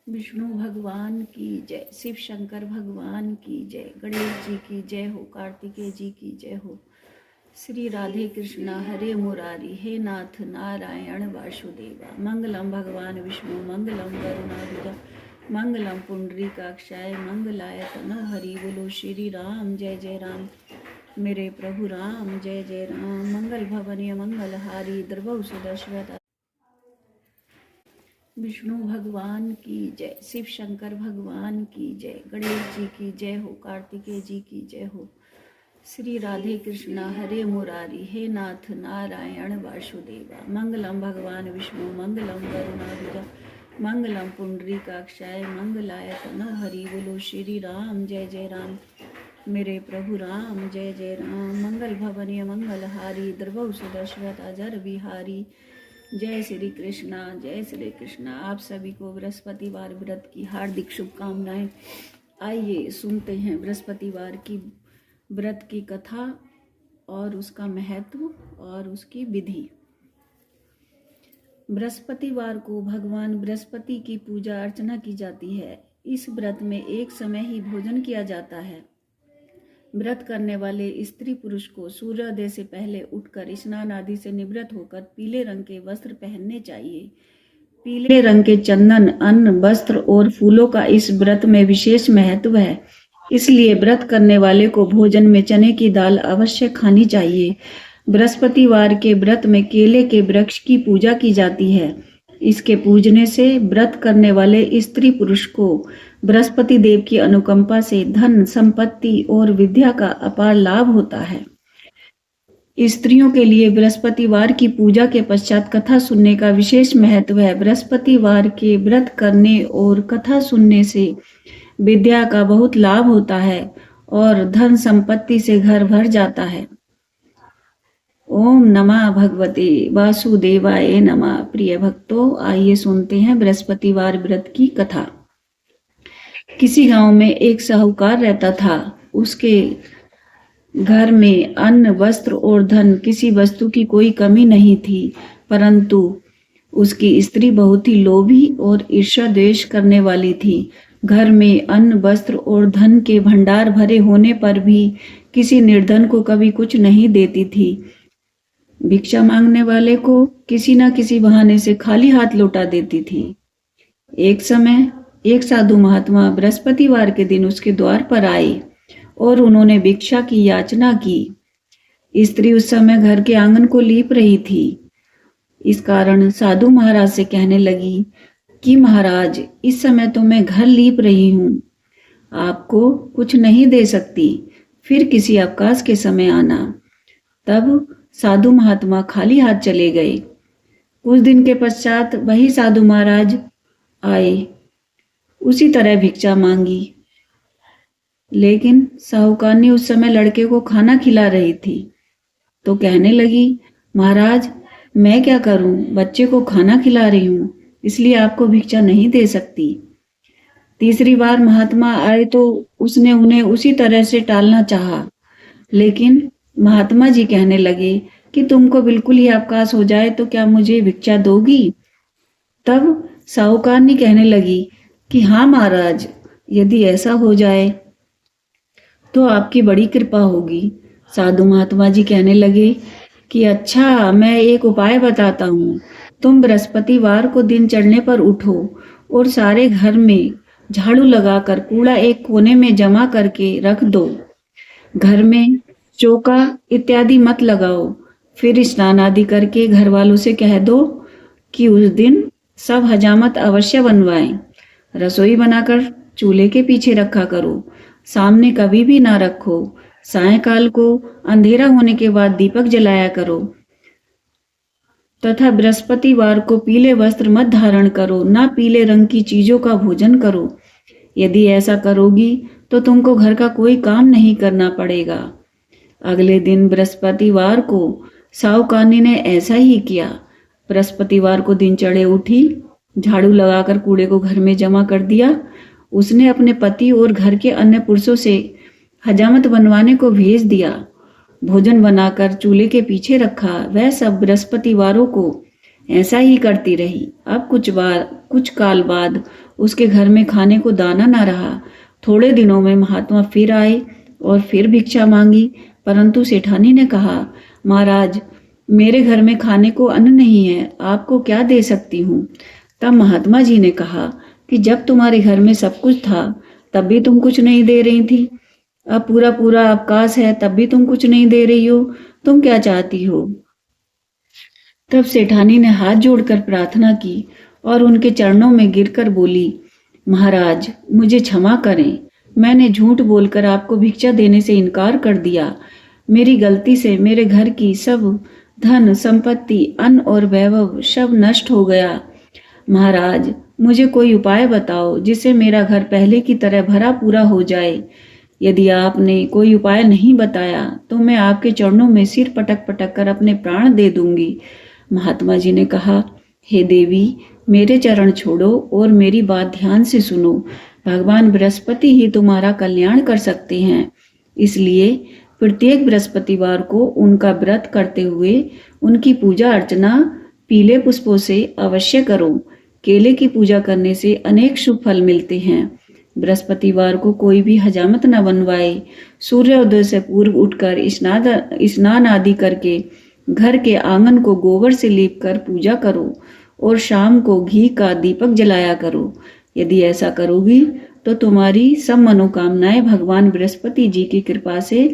विष्णु भगवान की जय, शिव शंकर भगवान की जय, गणेश जी की जय हो, कार्तिकेय जी की जय हो। श्री राधे कृष्णा हरे मुरारी, हे नाथ नारायण वासुदेवा। मंगलम भगवान विष्णु मंगलम गरुणाधिजा, मंगलम पुंडरीकाक्षाय मंगलाय तनो हरि। बोलो श्री राम जय जय राम, मेरे प्रभु राम जय जय राम। मंगल भवनीय मंगलहारी, द्रवौ सुदर्शवता। विष्णु भगवान की जय, शिव शंकर भगवान की जय, गणेश जी की जय हो, कार्तिकेय जी की जय हो। श्री राधे कृष्णा हरे मुरारी, हे नाथ नारायण वासुदेवा। मंगलम भगवान विष्णु मंगलम गरुणाधिजा, मंगलम पुंडरीकाक्षाय मंगलाय तनो हरि। बोलो श्री राम जय जय राम, मेरे प्रभु राम जय जय राम। मंगल भवनीय मंगलहारी, द्रवौ सुदर्शवता जर बिहारी। जय श्री कृष्णा जय श्री कृष्णा। आप सभी को बृहस्पतिवार व्रत की हार्दिक शुभकामनाएं। आइए सुनते हैं बृहस्पतिवार की व्रत की कथा और उसका महत्व और उसकी विधि। बृहस्पतिवार को भगवान बृहस्पति की पूजा अर्चना की जाती है। इस व्रत में एक समय ही भोजन किया जाता है। व्रत करने वाले स्त्री पुरुष को सूर्योदय से पहले उठकर स्नान आदि से निवृत्त होकर पीले रंग के वस्त्र पहनने चाहिए। पीले रंग के चंदन, अन्न, वस्त्र और फूलों का इस व्रत में विशेष महत्व है। इसलिए व्रत करने वाले को भोजन में चने की दाल अवश्य खानी चाहिए। बृहस्पतिवार के व्रत में केले के वृक्ष की पूजा की जाती है। इसके पूजने से व्रत करने वाले स्त्री पुरुष को बृहस्पति देव की अनुकंपा से धन, संपत्ति और विद्या का अपार लाभ होता है। स्त्रियों के लिए बृहस्पतिवार की पूजा के पश्चात कथा सुनने का विशेष महत्व है। बृहस्पतिवार के व्रत करने और कथा सुनने से विद्या का बहुत लाभ होता है और धन संपत्ति से घर भर जाता है। ओम नमः भगवते वासुदेवाय नमः। प्रिय भक्तों, आइए सुनते हैं बृहस्पतिवार व्रत की कथा। किसी गांव में एक साहूकार रहता था। उसके घर में अन्न, वस्त्र और धन, किसी वस्तु की कोई कमी नहीं थी, परंतु उसकी स्त्री बहुत ही लोभी और ईर्ष्या द्वेष करने वाली थी। घर में अन्न, वस्त्र और धन के भंडार भरे होने पर भी किसी निर्धन को कभी कुछ नहीं देती थी। भिक्षा मांगने वाले को किसी न किसी बहाने से खाली हाथ लौटा देती थी। एक समय एक साधु महात्मा बृहस्पतिवार के दिन उसके द्वार पर आए और उन्होंने भिक्षा की याचना की। स्त्री उस समय घर के आंगन को लीप रही थी। इस कारण साधु महाराज से कहने लगी कि महाराज, इस समय तो मैं घर लीप रही हूँ, आपको कुछ नहीं दे सकती, फिर किसी अवकाश के समय आना। तब साधु महात्मा खाली हाथ चले गए। कुछ दिन के पश्चात वही साधु महाराज आए, उसी तरह भिक्षा मांगी, लेकिन साहूकारनी उस समय लड़के को खाना खिला रही थी। तो कहने लगी, महाराज, मैं क्या करूं, बच्चे को खाना खिला रही हूं, इसलिए आपको भिक्षा नहीं दे सकती। तीसरी बार महात्मा आए तो उसने उन्हें उसी तरह से टालना चाहा, लेकिन महात्मा जी कहने लगे कि तुमको बिल्कुल ही अवकाश हो जाए तो क्या मुझे भिक्षा दोगी? तब साहूकारनी कहने लगी कि हाँ महाराज, यदि ऐसा हो जाए तो आपकी बड़ी कृपा होगी। साधु महात्मा जी कहने लगे कि अच्छा, मैं एक उपाय बताता हूँ। तुम बृहस्पतिवार को दिन चढ़ने पर उठो और सारे घर में झाड़ू लगाकर कूड़ा एक कोने में जमा करके रख दो। घर में चौका इत्यादि मत लगाओ। फिर स्नान आदि करके घर वालों से कह दो कि उस दिन सब हजामत अवश्य बनवाएं। रसोई बनाकर चूल्हे के पीछे रखा करो, सामने कभी भी ना रखो। सायंकाल को अंधेरा होने के बाद दीपक जलाया करो तथा बृहस्पतिवार को पीले वस्त्र मत धारण करो, ना पीले रंग की चीजों का भोजन करो। यदि ऐसा करोगी तो तुमको घर का कोई काम नहीं करना पड़ेगा। अगले दिन बृहस्पतिवार को साहूकारनी ने ऐसा ही किया। बृहस्पतिवार को दिन चढ़े उठी, झाड़ू लगाकर कूड़े को घर में जमा कर दिया। उसने अपने पति और घर के अन्य पुरुषों से हजामत बनवाने को भेज दिया। भोजन बनाकर चूल्हे के पीछे रखा। वह सब बृहस्पतिवारों को ऐसा ही करती रही। अब कुछ काल बाद उसके घर में खाने को दाना न रहा। थोड़े दिनों में महात्मा फिर आए और फिर भिक्षा मांगी, परंतु सेठानी ने कहा, महाराज, मेरे घर में खाने को अन्न नहीं है, आपको क्या दे सकती हूँ। तब महात्मा जी ने कहा कि जब तुम्हारे घर में सब कुछ था तब भी तुम कुछ नहीं दे रही थी, अब पूरा पूरा अवकाश है तब भी तुम कुछ नहीं दे रही हो, तुम क्या चाहती हो। तब सेठानी ने हाथ जोड़कर प्रार्थना की और उनके चरणों में गिरकर बोली, महाराज, मुझे क्षमा करें, मैंने झूठ बोलकर आपको भिक्षा देने से इनकार कर दिया। मेरी गलती से मेरे घर की सब धन संपत्ति, अन्न और वैभव सब नष्ट हो गया। महाराज, मुझे कोई उपाय बताओ जिससे मेरा घर पहले की तरह भरा पूरा हो जाए। यदि आपने कोई उपाय नहीं बताया तो मैं आपके चरणों में सिर पटक पटक कर अपने प्राण दे दूंगी। महात्मा जी ने कहा, हे देवी, मेरे चरण छोड़ो और मेरी बात ध्यान से सुनो। भगवान बृहस्पति ही तुम्हारा कल्याण कर सकते हैं, इसलिए प्रत्येक बृहस्पतिवार को उनका व्रत करते हुए उनकी पूजा अर्चना पीले पुष्पों से अवश्य करो। केले की पूजा करने से अनेक शुभ फल मिलते हैं। बृहस्पतिवार को कोई भी हजामत न बनवाए। सूर्योदय से पूर्व उठकर स्नान आदि करके घर के आंगन को गोबर से लीप कर पूजा करो और शाम को घी का दीपक जलाया करो। यदि ऐसा करोगी तो तुम्हारी सब मनोकामनाएं भगवान बृहस्पति जी की कृपा से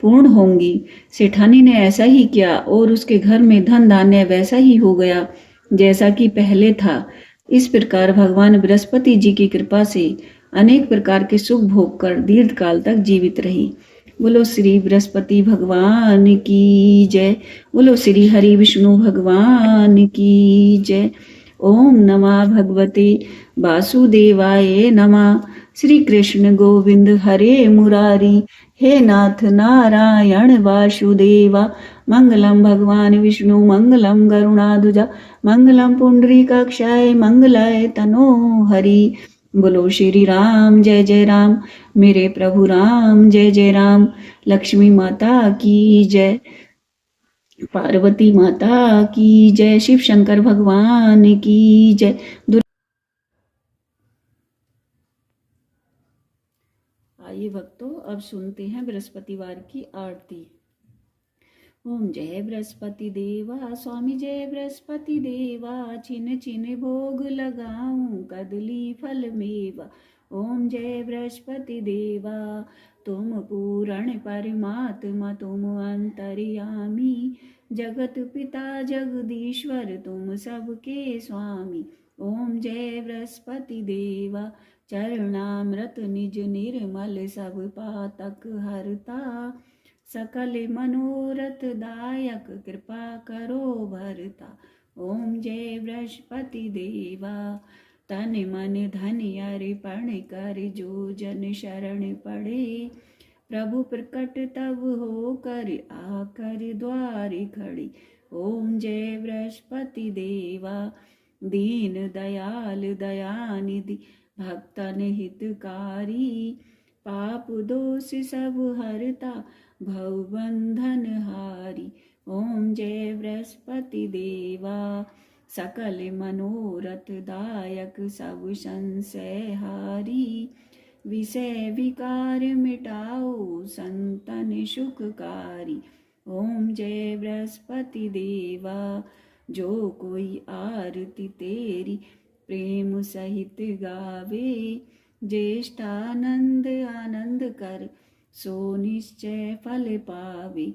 पूर्ण होंगी। सेठानी ने ऐसा ही किया और उसके घर में धन धान्य वैसा ही हो गया जैसा कि पहले था। इस प्रकार भगवान बृहस्पति जी की कृपा से अनेक प्रकार के सुख भोग कर दीर्घ काल तक जीवित रही। बोलो श्री बृहस्पति भगवान की जय। बोलो श्री हरि विष्णु भगवान की जय। ओम नमः भगवते वासुदेवाय नमः। श्री कृष्ण गोविंद हरे मुरारी, हे नाथ नारायण वासुदेवा। मंगलम भगवान विष्णु मंगलम गरुणाध्वजा, मंगलम पुंडरीकाक्षाय मंगलाय तनो हरि। बोलो श्री राम जय जय राम, मेरे प्रभु राम जय जय राम। लक्ष्मी माता की जय, पार्वती माता की जय, शिव शंकर भगवान की जय। आइए भक्तों, अब सुनते हैं बृहस्पतिवार की आरती। ओम जय बृहस्पति देवा, स्वामी जय बृहस्पति देवा। छिन छिन भोग लगाऊं कदली फल मेवा। ओम जय बृहस्पति देवा, तुम पूर्ण परमात्मा, तुम अंतर्यामी। जगत पिता जगदीश्वर, तुम सबके स्वामी। ओम जय बृहस्पति देवा, चरणामृत निज निर्मल, सब पातक हरता। सकल मनोरथ दायक, कृपा करो भरता। ओम जय बृहस्पति देवा, तन मन धन अर्पण कर, जो जन शरण पड़े। प्रभु प्रकट तब हो कर, आकर द्वार खड़े। ओम जय बृहस्पति देवा, दीन दयाल दयानिधि, भक्तन हितकारी। पाप दोष सब हरता, भव बंधन हारी। ओम जय बृहस्पति देवा, सकल मनोरथ दायक, सब संशय हारी। विषय विकार मिटाओ, संतन सुखकारी। ओम जय बृहस्पति देवा, जो कोई आरती तेरी प्रेम सहित गावे। ज्येष्ठानंद आनंद कर, सो निश्चय फल पावे।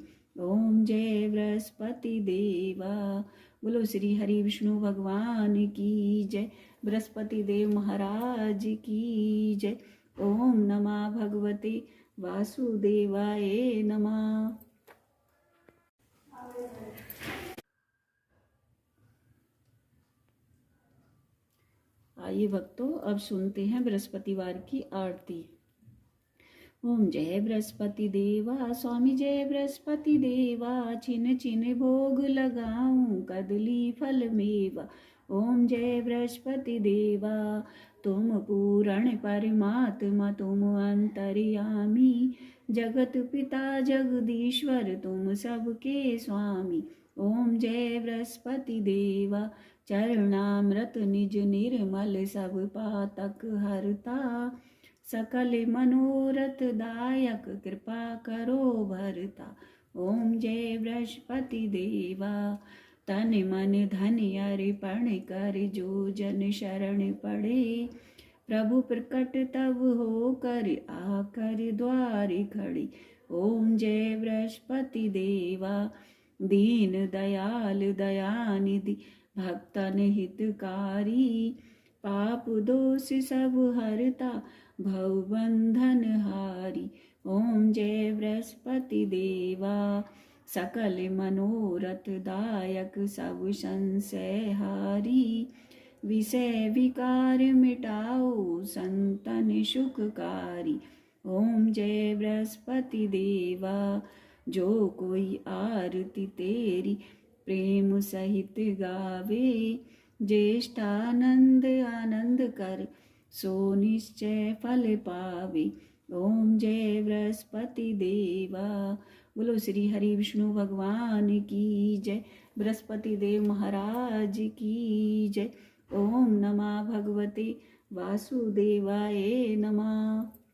ओम जय बृहस्पति देवा। बोलो श्री हरि विष्णु भगवान की जय, बृहस्पति देव महाराज की जय। ओम नमः भगवते वासुदेवाय नमः। आइए भक्तों, अब सुनते हैं बृहस्पतिवार की आरती। ओम जय बृहस्पति देवा, स्वामी जय बृहस्पति देवा। छिन छिन भोग लगाऊं कदली फल मेवा। ओम जय बृहस्पति देवा, तुम पूर्ण परमात्मा, तुम अंतर्यामी। जगत पिता जगदीश्वर, तुम सबके स्वामी। ओम जय बृहस्पति देवा, चरणामृत निज निर्मल सब पातक हरता, सकल मनोरथ दायक कृपा करो भरता। ओम जय बृहस्पति देवा, तन मन धन अर्पण कर जो जन शरण पड़े, प्रभु प्रकट तब हो कर आकर द्वार खड़े। ओम जय बृहस्पति देवा, दीन दयाल दयानिधि भक्तन हितकारी, पाप दोष सब हरता भव बंधन हारी। ओम जय बृहस्पति देवा, सकल मनोरथ दायक सब संशय हारी, विषय विकार मिटाओ संतन सुखकारी। ओम जय बृहस्पति देवा, जो कोई आरती तेरी प्रेम सहित गावे, ज्येष्ठानंद आनंद कर सो निश्चय फल पावे। ओम जय बृहस्पति देवा। बोलो श्री हरि विष्णु भगवान की जय, बृहस्पति देव महाराज की जय। ओम नमः भगवते वासुदेवाय नमः।